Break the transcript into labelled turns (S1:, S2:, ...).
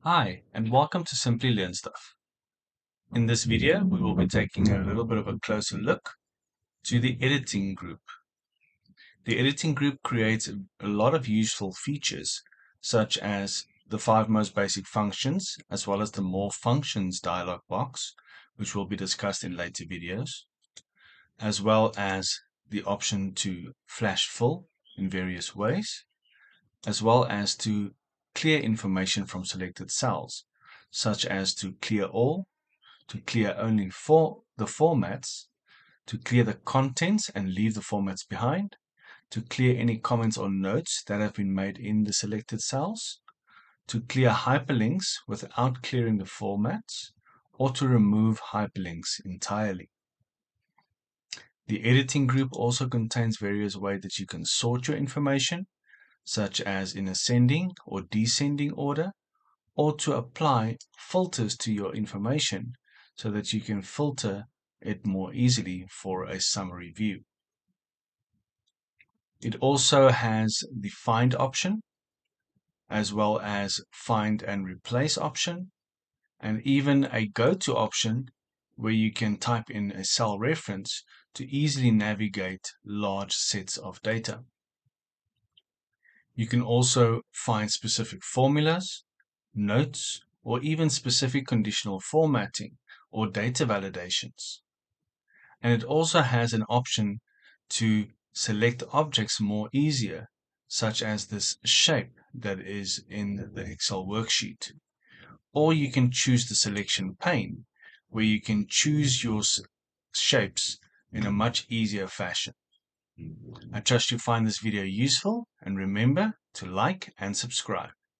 S1: Hi, and welcome to Simply Learn Stuff. In this video, we will be taking a little bit of a closer look to the editing group. The editing group creates a lot of useful features, such as the 5 most basic functions, as well as the More Functions dialog box, which will be discussed in later videos, as well as the option to flash fill in various ways, as well as to clear information from selected cells, such as to clear all, to clear only for the formats, to clear the contents and leave the formats behind, to clear any comments or notes that have been made in the selected cells, to clear hyperlinks without clearing the formats, or to remove hyperlinks entirely. The editing group also contains various ways that you can sort your information, such as in ascending or descending order, or to apply filters to your information so that you can filter it more easily for a summary view. It also has the find option, as well as find and replace option, and even a go-to option where you can type in a cell reference to easily navigate large sets of data. You can also find specific formulas, notes, or even specific conditional formatting or data validations. And it also has an option to select objects more easier, such as this shape that is in the Excel worksheet. Or you can choose the selection pane, where you can choose your shapes in a much easier fashion. I trust you find this video useful, and remember to like and subscribe.